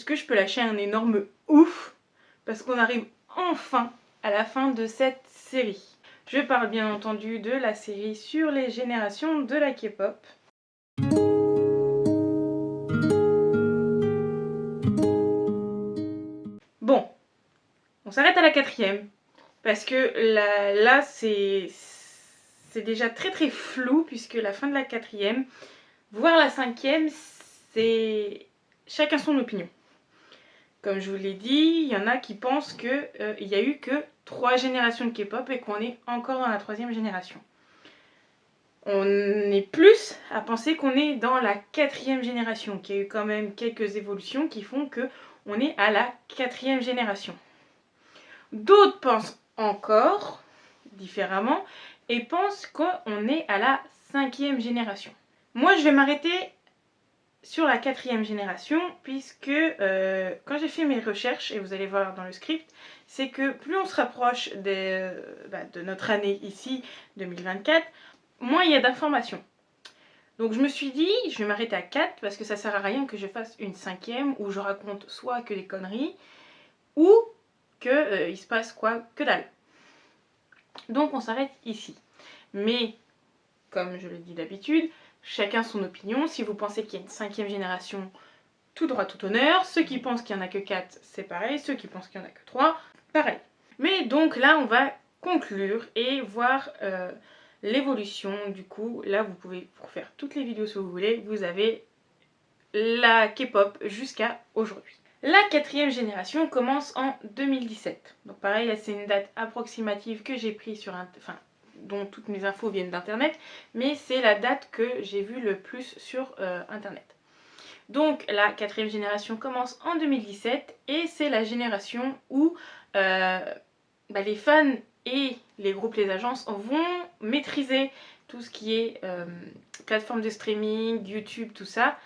est-ce que je peux lâcher un énorme ouf? Parce qu'on arrive enfin à la fin de cette série. Je parle bien entendu de la série sur les générations de la K-pop. Bon, on s'arrête à la 4e, parce que là c'est déjà très flou, puisque la fin de la 4e, voire la 5e, c'est chacun son opinion. Comme je vous l'ai dit, il y en a qui pensent qu'il n'y a eu que 3 générations de K-pop et qu'on est encore dans la 3e génération. On est plus à penser qu'on est dans la 4e génération, qu'il y a eu quand même quelques évolutions qui font qu'on est à la 4e génération. D'autres pensent encore différemment et pensent qu'on est à la 5e génération. Moi, je vais m'arrêter sur la 4e génération, puisque quand j'ai fait mes recherches, et vous allez voir dans le script, c'est que plus on se rapproche de notre année ici, 2024, moins il y a d'informations. Donc je me suis dit, je vais m'arrêter à 4, parce que ça sert à rien que je fasse une 5e, où je raconte soit que des conneries, ou que il se passe quoi, que dalle. Donc on s'arrête ici. Mais, comme je le dis d'habitude, chacun son opinion. Si vous pensez qu'il y a une 5e génération, tout droit, tout honneur. Ceux qui pensent qu'il n'y en a que 4, c'est pareil. Ceux qui pensent qu'il n'y en a que 3, pareil. Mais donc là, on va conclure et voir l'évolution. Du coup, là, vous pouvez faire toutes les vidéos si vous voulez. Vous avez la K-pop jusqu'à aujourd'hui. La 4e génération commence en 2017. Donc pareil, là, c'est une date approximative que j'ai prise sur dont toutes mes infos viennent d'internet, mais c'est la date que j'ai vue le plus sur internet. Donc la 4e génération commence en 2017 et c'est la génération où les fans et les groupes, les agences vont maîtriser tout ce qui est plateforme de streaming, YouTube, tout ça.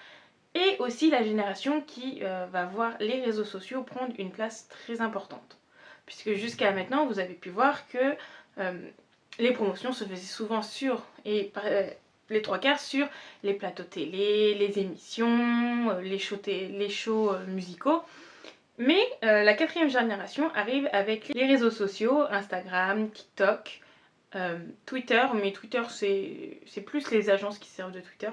Et aussi la génération qui va voir les réseaux sociaux prendre une place très importante. Puisque jusqu'à maintenant, vous avez pu voir que les promotions se faisaient souvent les 3/4 sur les plateaux télé, les émissions, les shows musicaux. Mais la 4e génération arrive avec les réseaux sociaux, Instagram, TikTok, Twitter, mais Twitter c'est plus les agences qui servent de Twitter.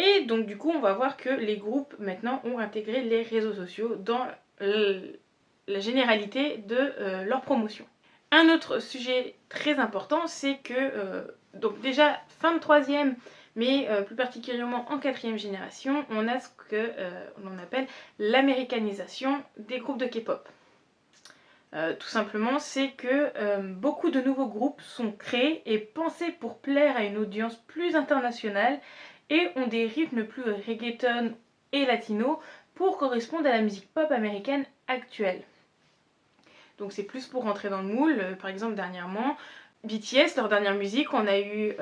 Et donc du coup on va voir que les groupes maintenant ont intégré les réseaux sociaux dans la généralité de leur promotion. Un autre sujet très important, c'est que donc déjà fin de 3e, mais plus particulièrement en 4e génération, on a ce que l'on appelle l'américanisation des groupes de K-pop. Tout simplement, c'est que beaucoup de nouveaux groupes sont créés et pensés pour plaire à une audience plus internationale et ont des rythmes plus reggaeton et latino pour correspondre à la musique pop américaine actuelle. Donc c'est plus pour rentrer dans le moule. Par exemple, dernièrement, BTS, leur dernière musique, on a eu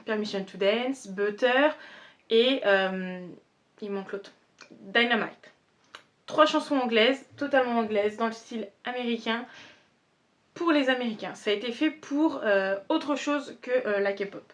Permission to Dance, Butter et il manque l'autre, Dynamite. 3 chansons anglaises, totalement anglaises, dans le style américain, pour les Américains. Ça a été fait pour autre chose que la K-pop.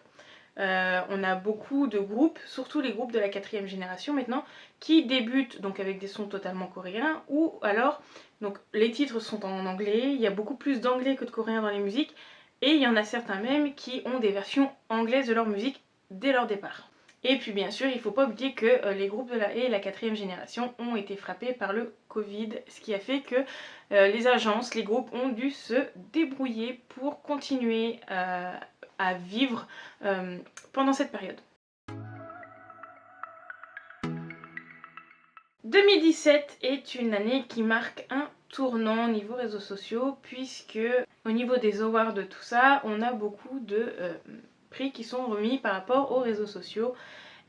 On a beaucoup de groupes, surtout les groupes de la 4e génération maintenant, qui débutent donc avec des sons totalement coréens, ou alors, donc les titres sont en anglais, il y a beaucoup plus d'anglais que de coréen dans les musiques, et il y en a certains même qui ont des versions anglaises de leur musique dès leur départ. Et puis bien sûr, il ne faut pas oublier que les groupes de la 4e génération ont été frappés par le Covid, ce qui a fait que les agences, les groupes ont dû se débrouiller pour continuer à vivre pendant cette période. 2017 est une année qui marque un tournant au niveau réseaux sociaux, puisque au niveau des awards de tout ça, on a beaucoup de prix qui sont remis par rapport aux réseaux sociaux.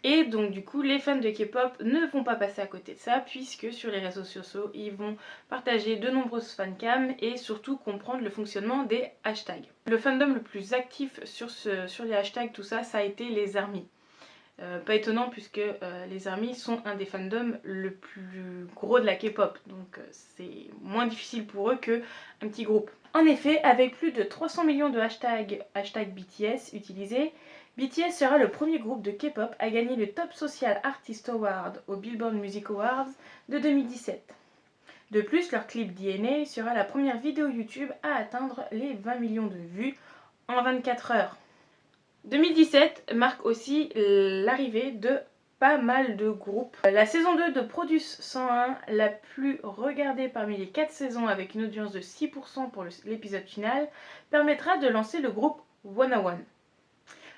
Et donc du coup les fans de K-pop ne vont pas passer à côté de ça, puisque sur les réseaux sociaux ils vont partager de nombreuses fancams et surtout comprendre le fonctionnement des hashtags. Le fandom le plus actif sur les hashtags, tout ça, ça a été les ARMY. Pas étonnant, puisque les ARMY sont un des fandoms le plus gros de la K-pop, donc c'est moins difficile pour eux qu'un petit groupe. En effet, avec plus de 300 millions de hashtag BTS utilisés, BTS sera le premier groupe de K-pop à gagner le Top Social Artist Award au Billboard Music Awards de 2017. De plus, leur clip DNA sera la première vidéo YouTube à atteindre les 20 millions de vues en 24 heures. 2017 marque aussi l'arrivée de pas mal de groupes. La saison 2 de Produce 101, la plus regardée parmi les 4 saisons avec une audience de 6% pour l'épisode final, permettra de lancer le groupe 101.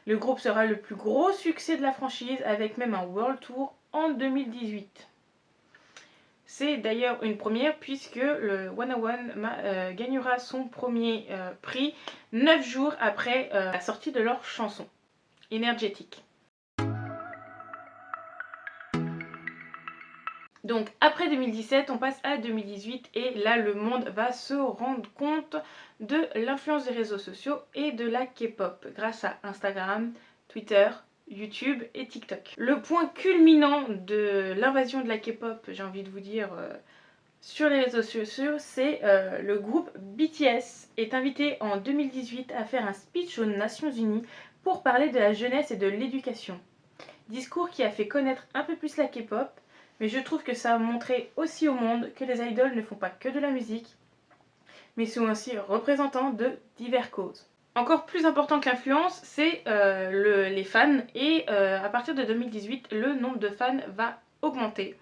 Le groupe sera le plus gros succès de la franchise avec même un World Tour en 2018. C'est d'ailleurs une première puisque le 101 gagnera son premier prix 9 jours après la sortie de leur chanson énergétique. Donc après 2017, on passe à 2018 et là le monde va se rendre compte de l'influence des réseaux sociaux et de la K-pop grâce à Instagram, Twitter, YouTube et TikTok. Le point culminant de l'invasion de la K-pop, j'ai envie de vous dire, sur les réseaux sociaux, c'est le groupe BTS est invité en 2018 à faire un speech aux Nations Unies pour parler de la jeunesse et de l'éducation. Discours qui a fait connaître un peu plus la K-pop, mais je trouve que ça a montré aussi au monde que les idoles ne font pas que de la musique, mais sont aussi représentants de diverses causes. Encore plus important que l'influence, c'est les fans, et à partir de 2018, le nombre de fans va augmenter.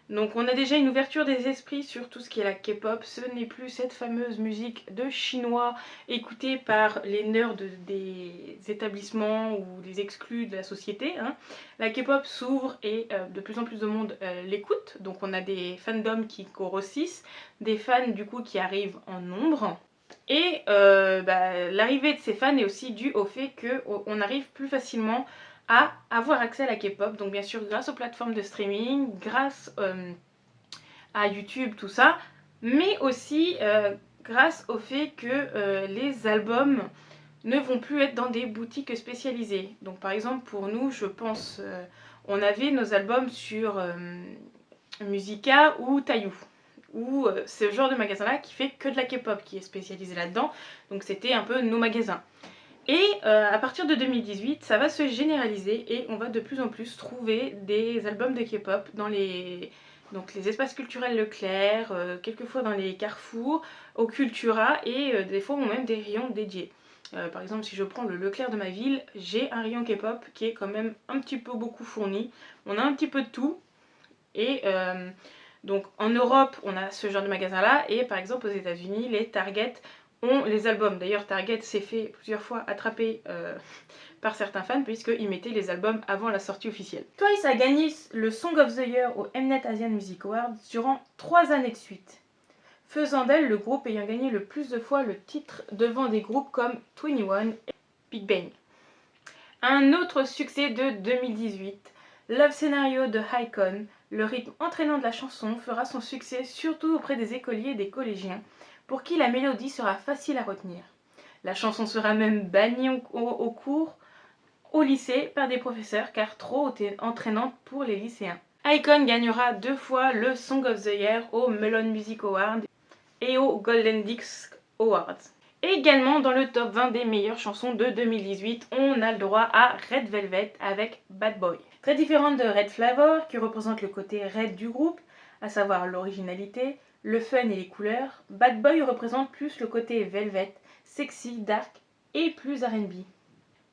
Donc on a déjà une ouverture des esprits sur tout ce qui est la K-pop. Ce n'est plus cette fameuse musique de chinois écoutée par les nerds des établissements ou des exclus de la société. La K-pop s'ouvre et de plus en plus de monde l'écoute. Donc on a des fandoms qui grossissent, des fans du coup qui arrivent en nombre. Et l'arrivée de ces fans est aussi due au fait qu'on arrive plus facilement à avoir accès à la K-pop, donc bien sûr grâce aux plateformes de streaming, grâce à YouTube, tout ça, mais aussi grâce au fait que les albums ne vont plus être dans des boutiques spécialisées. Donc par exemple pour nous, je pense, on avait nos albums sur Musica ou Taillou, ou ce genre de magasin-là qui fait que de la K-pop, qui est spécialisé là-dedans, donc c'était un peu nos magasins. Et à partir de 2018, ça va se généraliser et on va de plus en plus trouver des albums de K-pop dans les espaces culturels Leclerc, quelquefois dans les carrefours, au Cultura et des fois on a même des rayons dédiés. Par exemple, si je prends le Leclerc de ma ville, j'ai un rayon K-pop qui est quand même un petit peu beaucoup fourni. On a un petit peu de tout et donc en Europe, on a ce genre de magasin-là et par exemple aux États-Unis, les Target ont les albums. D'ailleurs, Target s'est fait plusieurs fois attraper par certains fans puisqu'ils mettaient les albums avant la sortie officielle. Twice a gagné le Song of the Year au Mnet Asian Music Awards durant 3 années de suite, faisant d'elle le groupe ayant gagné le plus de fois le titre devant des groupes comme 21 et Big Bang. Un autre succès de 2018, Love Scenario de Hycon. Le rythme entraînant de la chanson fera son succès surtout auprès des écoliers et des collégiens, pour qui la mélodie sera facile à retenir. La chanson sera même bannie au cours au lycée par des professeurs car trop entraînante pour les lycéens. Hycon gagnera 2 fois le Song of the Year au Melon Music Award et au Golden Disc Awards. Et également dans le top 20 des meilleures chansons de 2018, on a le droit à Red Velvet avec Bad Boy. Très différente de Red Flavor qui représente le côté red du groupe, à savoir l'originalité, le fun et les couleurs, Bad Boy représente plus le côté velvet, sexy, dark et plus R&B.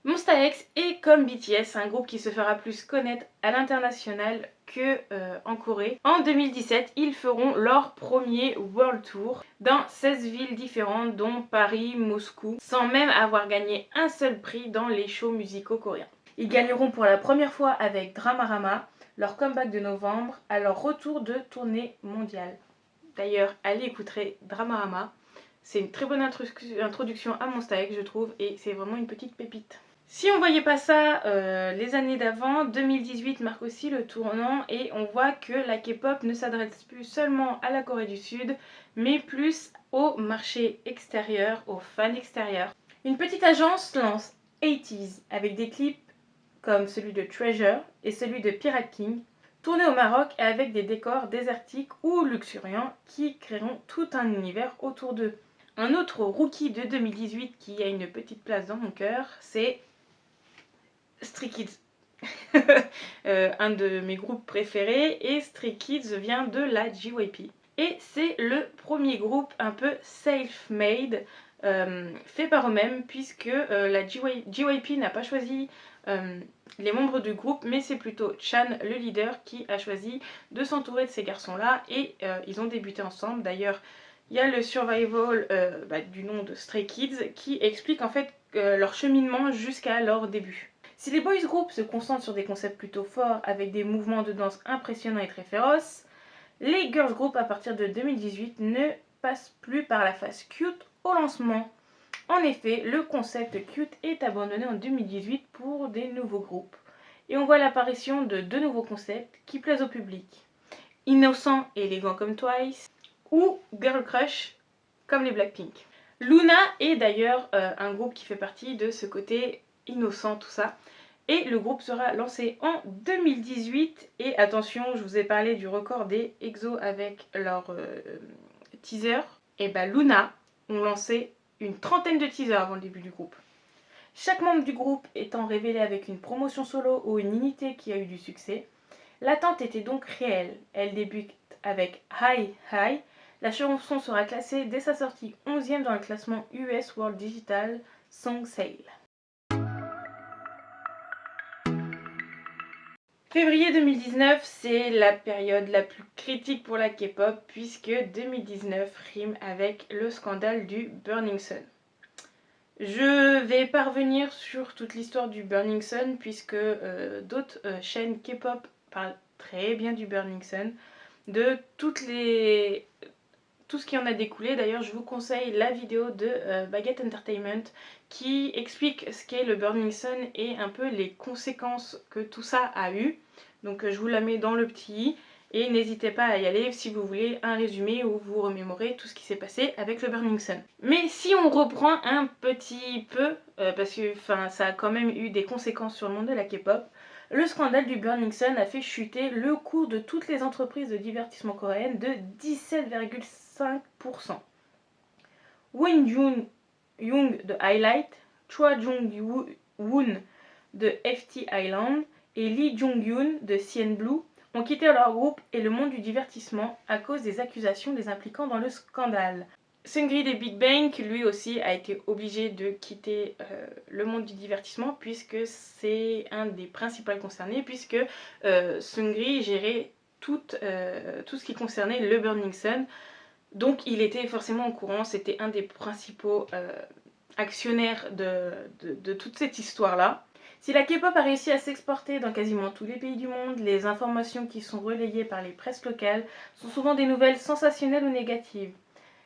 Monsta X est comme BTS, un groupe qui se fera plus connaître à l'international que en Corée. En 2017, ils feront leur premier World Tour dans 16 villes différentes dont Paris, Moscou, sans même avoir gagné un seul prix dans les shows musicaux coréens. Ils gagneront pour la première fois avec Dramarama, leur comeback de novembre, à leur retour de tournée mondiale. D'ailleurs, allez écouter Dramarama, c'est une très bonne introduction à Monsta X je trouve et c'est vraiment une petite pépite. Si on voyait pas ça les années d'avant, 2018 marque aussi le tournant et on voit que la K-pop ne s'adresse plus seulement à la Corée du Sud, mais plus au marché extérieur, aux fans extérieurs. Une petite agence lance 80s avec des clips comme celui de Treasure et celui de Pirate King, tournés au Maroc et avec des décors désertiques ou luxuriants qui créeront tout un univers autour d'eux. Un autre rookie de 2018 qui a une petite place dans mon cœur, c'est Stray Kids. Un de mes groupes préférés, et Stray Kids vient de la JYP. Et c'est le premier groupe un peu self-made, fait par eux-mêmes, puisque la JYP n'a pas choisi les membres du groupe, mais c'est plutôt Chan, le leader, qui a choisi de s'entourer de ces garçons-là, et ils ont débuté ensemble. D'ailleurs, il y a le survival du nom de Stray Kids qui explique en fait leur cheminement jusqu'à leur début. Si les boys groups se concentrent sur des concepts plutôt forts avec des mouvements de danse impressionnants et très féroces, les girls groups à partir de 2018 ne passent plus par la phase cute au lancement. En effet, le concept cute est abandonné en 2018 pour des nouveaux groupes. Et on voit l'apparition de deux nouveaux concepts qui plaisent au public. Innocent et élégant comme Twice, ou Girl Crush comme les Blackpink. Luna est d'ailleurs un groupe qui fait partie de ce côté innocent, tout ça. Et le groupe sera lancé en 2018. Et attention, je vous ai parlé du record des EXO avec leur teaser. Et bah Luna ont lancé une trentaine de teasers avant le début du groupe. Chaque membre du groupe étant révélé avec une promotion solo ou une unité qui a eu du succès. L'attente était donc réelle. Elle débute avec Hi Hi. La chanson sera classée dès sa sortie 11e dans le classement US World Digital Song Sale. Février 2019, c'est la période la plus critique pour la K-pop puisque 2019 rime avec le scandale du Burning Sun. Je vais pas revenir sur toute l'histoire du Burning Sun puisque d'autres chaînes K-pop parlent très bien du Burning Sun, de tout ce qui en a découlé. D'ailleurs, je vous conseille la vidéo de Baguette Entertainment qui explique ce qu'est le Burning Sun et un peu les conséquences que tout ça a eu. Donc je vous la mets dans le petit et n'hésitez pas à y aller si vous voulez un résumé où vous remémorez tout ce qui s'est passé avec le Burning Sun. Mais si on reprend un petit peu, parce que ça a quand même eu des conséquences sur le monde de la K-pop, le scandale du Burning Sun a fait chuter le cours de toutes les entreprises de divertissement coréennes de 17,5%. Won Jung de Highlight, Choi Jung-woon de FT Island et Lee Jong-hyun de CN Blue ont quitté leur groupe et le monde du divertissement à cause des accusations les impliquant dans le scandale. Seungri des Big Bang, lui aussi, a été obligé de quitter le monde du divertissement puisque c'est un des principaux concernés, puisque Seungri gérait tout ce qui concernait le Burning Sun. Donc il était forcément au courant, c'était un des principaux actionnaires de toute cette histoire-là. Si la K-pop a réussi à s'exporter dans quasiment tous les pays du monde, les informations qui sont relayées par les presses locales sont souvent des nouvelles sensationnelles ou négatives.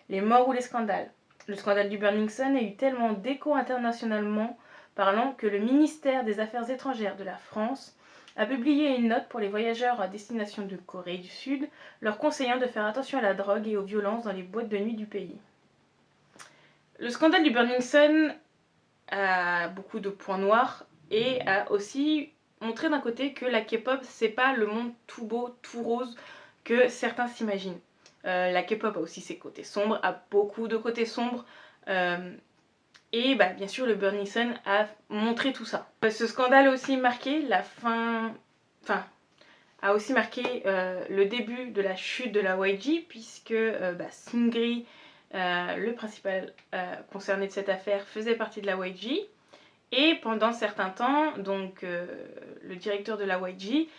Les morts ou les scandales. Le scandale du Burning Sun a eu tellement d'écho internationalement parlant que le ministère des Affaires étrangères de la France a publié une note pour les voyageurs à destination de Corée du Sud, leur conseillant de faire attention à la drogue et aux violences dans les boîtes de nuit du pays. Le scandale du Burning Sun a beaucoup de points noirs et a aussi montré d'un côté que la K-pop c'est pas le monde tout beau, tout rose que certains s'imaginent. La K-pop a aussi ses côtés sombres, a beaucoup de côtés sombres. Et bien sûr, le Burning Sun a montré tout ça. Ce scandale a aussi marqué la fin... a aussi marqué le début de la chute de la YG, puisque Seungri, le principal concerné de cette affaire, faisait partie de la YG. Et pendant certains temps, donc le directeur de la YG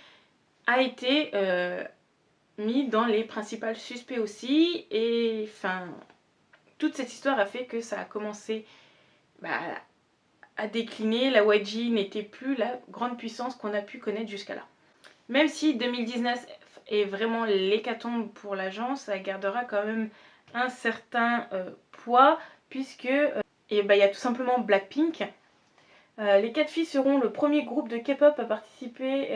a été mis dans les principaux suspects aussi, et toute cette histoire a fait que ça a commencé à décliner. La YG n'était plus la grande puissance qu'on a pu connaître jusqu'à là. Même si 2019 est vraiment l'hécatombe pour l'agence, ça gardera quand même un certain poids, puisque y a tout simplement Blackpink. Les 4 filles seront le premier groupe de K-pop à participer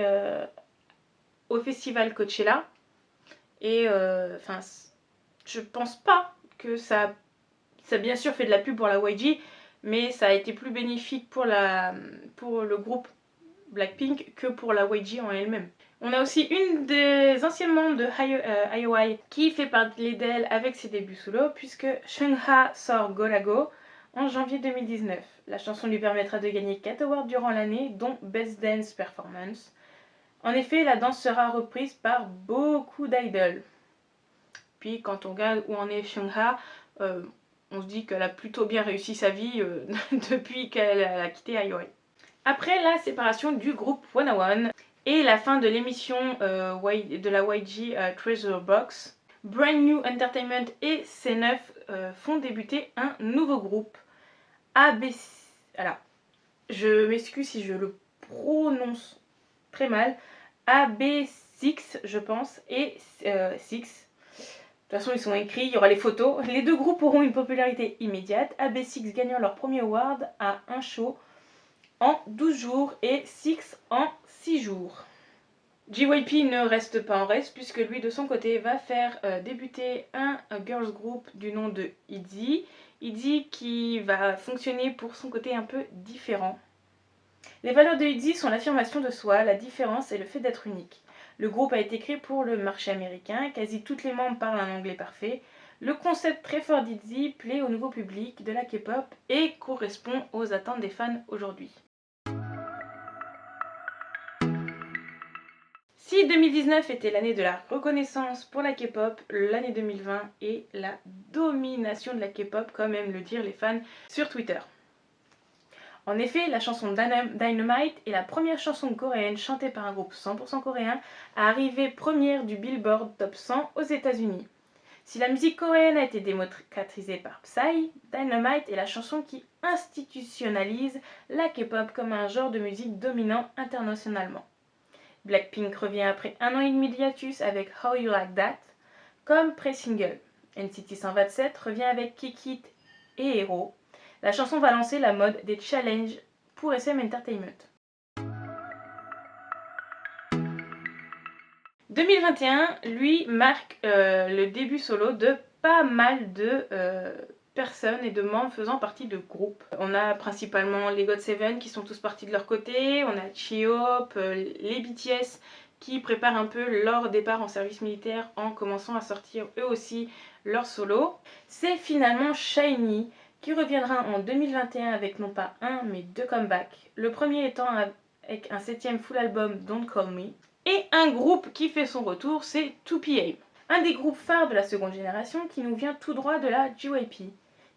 au festival Coachella. Et je pense pas que ça a bien sûr fait de la pub pour la YG, mais ça a été plus bénéfique pour le groupe Blackpink que pour la YG en elle-même. On a aussi une des anciennes membres de IOI qui fait partie d'elle avec ses débuts solo, puisque Seungha sort Go La Go en janvier 2019. La chanson lui permettra de gagner 4 awards durant l'année, dont Best Dance Performance. En effet, la danse sera reprise par beaucoup d'idoles. Puis quand on regarde où en est Seungha, on se dit qu'elle a plutôt bien réussi sa vie depuis qu'elle a quitté IOI. Après la séparation du groupe Wanna One et la fin de l'émission de la YG Treasure Box, Brand New Entertainment et C9 font débuter un nouveau groupe, ABC. Alors, je m'excuse si je le prononce très mal, AB6 je pense, et Six. De toute façon, ils sont écrits, il y aura les photos. Les deux groupes auront une popularité immédiate, AB6 gagnant leur premier award à un show en 12 jours et Six en 6 jours. JYP ne reste pas en reste puisque lui de son côté va faire débuter un girls group du nom de ITZY. ITZY qui va fonctionner pour son côté un peu différent. Les valeurs de ITZY sont l'affirmation de soi, la différence et le fait d'être unique. Le groupe a été créé pour le marché américain, quasi toutes les membres parlent un anglais parfait. Le concept très fort d'ITZY plaît au nouveau public de la K-pop et correspond aux attentes des fans aujourd'hui. Si 2019 était l'année de la reconnaissance pour la K-pop, l'année 2020 est la domination de la K-pop, comme aiment le dire les fans sur Twitter. En effet, la chanson Dynamite est la première chanson coréenne chantée par un groupe 100% coréen à arriver première du Billboard Top 100 aux États-Unis. Si la musique coréenne a été démocratisée par Psy, Dynamite est la chanson qui institutionnalise la K-pop comme un genre de musique dominant internationalement. Blackpink revient après un an et demi d'hiatus avec How You Like That comme pré-single. NCT 127 revient avec Kick It et Hero. La chanson va lancer la mode des challenges pour SM Entertainment. 2021, lui, marque le début solo de pas mal de personnes et de membres faisant partie de groupes. On a principalement les GOT7 qui sont tous partis de leur côté, on a J-Hope, les BTS qui préparent un peu leur départ en service militaire en commençant à sortir eux aussi leur solo. C'est finalement SHINee qui reviendra en 2021 avec non pas un mais deux comebacks. Le premier étant avec un 7ème full album Don't Call Me. Et un groupe qui fait son retour, c'est 2PM. Un des groupes phares de la seconde génération qui nous vient tout droit de la JYP,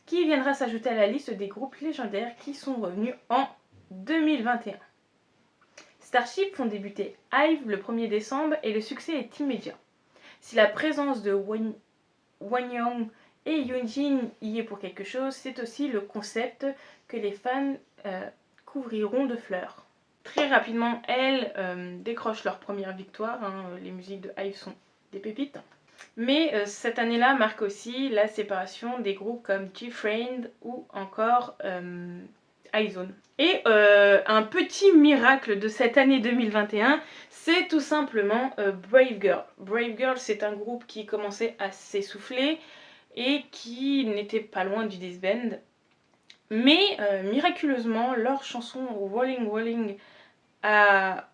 qui viendra s'ajouter à la liste des groupes légendaires qui sont revenus en 2021. Starship font débuter IVE le 1er décembre et le succès est immédiat. Si la présence de Wonyoung et Yoonjin y est pour quelque chose, c'est aussi le concept que les fans couvriront de fleurs. Très rapidement, elles décrochent leur première victoire. Les musiques de IVE sont des pépites. Mais cette année-là marque aussi la séparation des groupes comme G-Friend ou encore iZone. Et un petit miracle de cette année 2021, c'est tout simplement Brave Girl. Brave Girl, c'est un groupe qui commençait à s'essouffler et qui n'était pas loin du disband. Mais miraculeusement, leur chanson Rolling Rolling a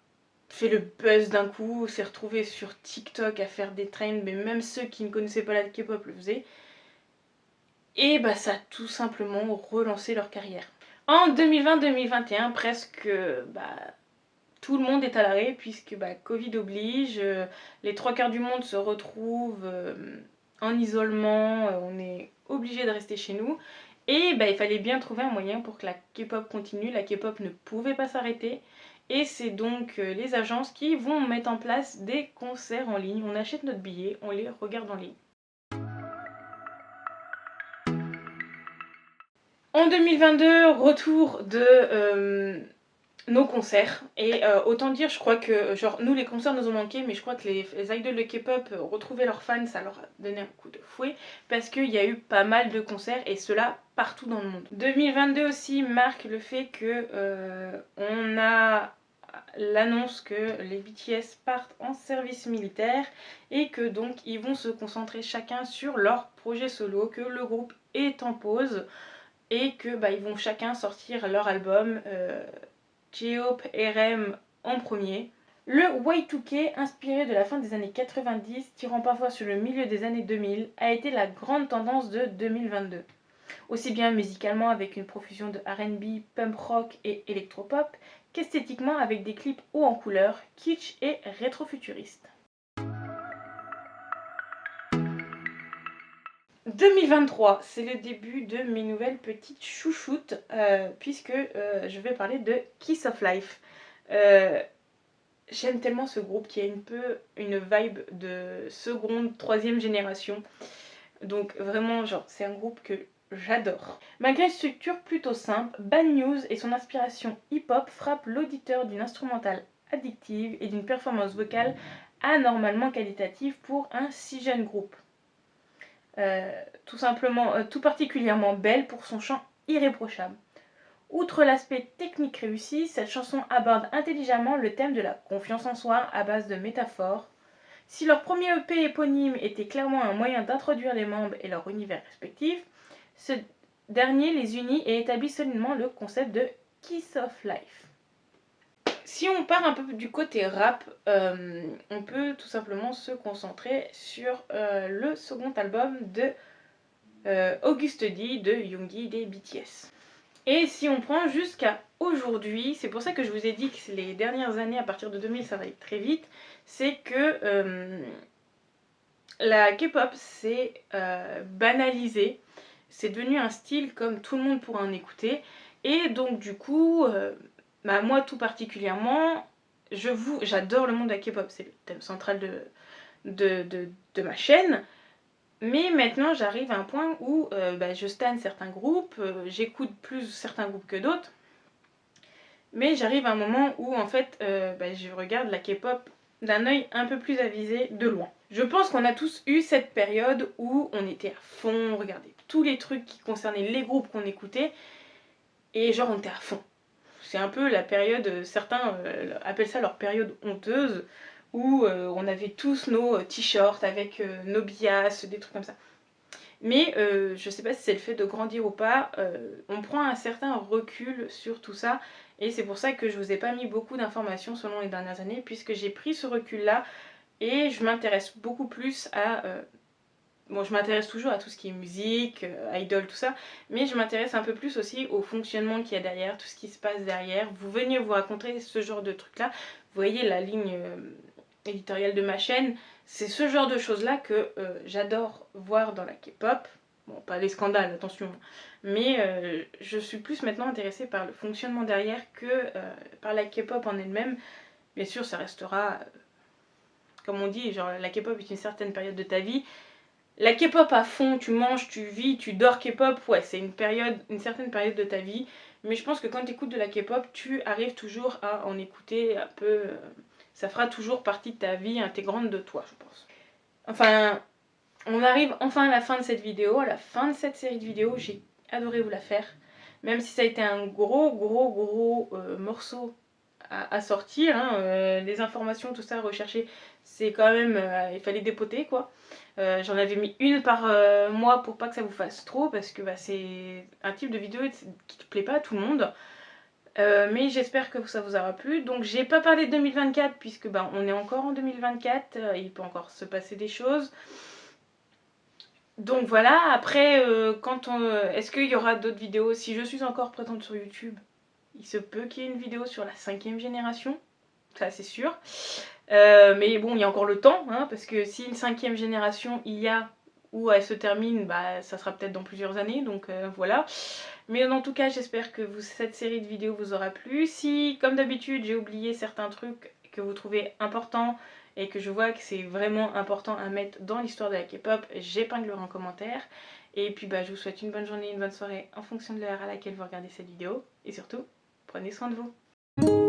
fait le buzz d'un coup, s'est retrouvé sur TikTok à faire des trends, mais même ceux qui ne connaissaient pas la K-pop le faisaient. Et bah ça a tout simplement relancé leur carrière. En 2020-2021, presque tout le monde est à l'arrêt puisque Covid oblige, les 3/4 du monde se retrouvent en isolement, on est obligé de rester chez nous. Et il fallait bien trouver un moyen pour que la K-pop continue, la K-pop ne pouvait pas s'arrêter. Et c'est donc les agences qui vont mettre en place des concerts en ligne. On achète notre billet, on les regarde en ligne. En 2022, retour de nos concerts. Et autant dire, je crois que nous les concerts nous ont manqué, mais je crois que les idoles de K-pop retrouver leurs fans, ça leur a donné un coup de fouet parce qu'il y a eu pas mal de concerts et cela partout dans le monde. 2022 aussi marque le fait que on a l'annonce que les BTS partent en service militaire et que donc ils vont se concentrer chacun sur leur projet solo, que le groupe est en pause et que ils vont chacun sortir leur album. J-Hope, RM en premier. Le Y2K, inspiré de la fin des années 90, tirant parfois sur le milieu des années 2000, a été la grande tendance de 2022. aussi bien musicalement avec une profusion de R&B, punk rock et électropop, qu'esthétiquement avec des clips hauts en couleurs, kitsch et rétrofuturistes. 2023, c'est le début de mes nouvelles petites chouchoutes, puisque je vais parler de Kiss of Life. J'aime tellement ce groupe qui a un peu une vibe de seconde, troisième génération. Donc vraiment, genre, c'est un groupe que j'adore. Malgré une structure plutôt simple, Bad News et son inspiration hip-hop frappent l'auditeur d'une instrumentale addictive et d'une performance vocale anormalement qualitative pour un si jeune groupe. Tout particulièrement belle pour son chant irréprochable. Outre l'aspect technique réussi, cette chanson aborde intelligemment le thème de la confiance en soi à base de métaphores. Si leur premier EP éponyme était clairement un moyen d'introduire les membres et leur univers respectif, ce dernier les unit et établit solidement le concept de Kiss of Life. Si on part un peu du côté rap, on peut tout simplement se concentrer sur le second album de Auguste D de Yoongi des BTS. Et si on prend jusqu'à aujourd'hui, c'est pour ça que je vous ai dit que les dernières années, à partir de 2000, ça va aller très vite, c'est que la K-pop s'est banalisée, c'est devenu un style comme tout le monde pourra en écouter, et donc du coup, moi tout particulièrement, j'adore le monde de la K-pop, c'est le thème central de ma chaîne. Mais maintenant, j'arrive à un point où je stan certains groupes, j'écoute plus certains groupes que d'autres. Mais j'arrive à un moment où, en fait, je regarde la K-pop d'un œil un peu plus avisé de loin. Je pense qu'on a tous eu cette période où on était à fond, on regardait tous les trucs qui concernaient les groupes qu'on écoutait, et genre on était à fond. C'est un peu la période, certains appellent ça leur période honteuse, où on avait tous nos t-shirts avec nos bias, des trucs comme ça. Mais je sais pas si c'est le fait de grandir ou pas, on prend un certain recul sur tout ça, et c'est pour ça que je vous ai pas mis beaucoup d'informations selon les dernières années, puisque j'ai pris ce recul là, et je m'intéresse beaucoup plus à... Bon, je m'intéresse toujours à tout ce qui est musique, idol, tout ça, mais je m'intéresse un peu plus aussi au fonctionnement qu'il y a derrière, tout ce qui se passe derrière. Vous venez vous raconter ce genre de trucs là, vous voyez la ligne éditoriale de ma chaîne, c'est ce genre de choses là que j'adore voir dans la K-pop. Bon, pas les scandales, attention, mais je suis plus maintenant intéressée par le fonctionnement derrière que par la K-pop en elle-même. Bien sûr, ça restera, comme on dit, genre la K-pop est une certaine période de ta vie. La K-pop à fond, tu manges, tu vis, tu dors K-pop, ouais, c'est une certaine période de ta vie. Mais je pense que quand tu écoutes de la K-pop, tu arrives toujours à en écouter un peu. Ça fera toujours partie de ta vie intégrante de toi, je pense. Enfin, on arrive enfin à la fin de cette vidéo, à la fin de cette série de vidéos. J'ai adoré vous la faire. Même si ça a été un gros morceau à sortir, hein, les informations, tout ça, rechercher, c'est quand même, il fallait dépoter quoi. J'en avais mis une par mois pour pas que ça vous fasse trop, parce que c'est un type de vidéo qui ne plaît pas à tout le monde. Mais j'espère que ça vous aura plu. Donc j'ai pas parlé de 2024 puisque on est encore en 2024, il peut encore se passer des choses. Donc voilà, après est-ce qu'il y aura d'autres vidéos? Si je suis encore présente sur YouTube, il se peut qu'il y ait une vidéo sur la 5e génération, ça c'est sûr. Mais bon, il y a encore le temps, hein, parce que si une 5e génération il y a, où elle se termine, ça sera peut-être dans plusieurs années, donc voilà. Mais en tout cas, j'espère que cette série de vidéos vous aura plu. Si, comme d'habitude, j'ai oublié certains trucs que vous trouvez importants et que je vois que c'est vraiment important à mettre dans l'histoire de la K-pop, j'épinglerai en commentaire. Et puis je vous souhaite une bonne journée, une bonne soirée en fonction de l'heure à laquelle vous regardez cette vidéo. Et surtout, prenez soin de vous.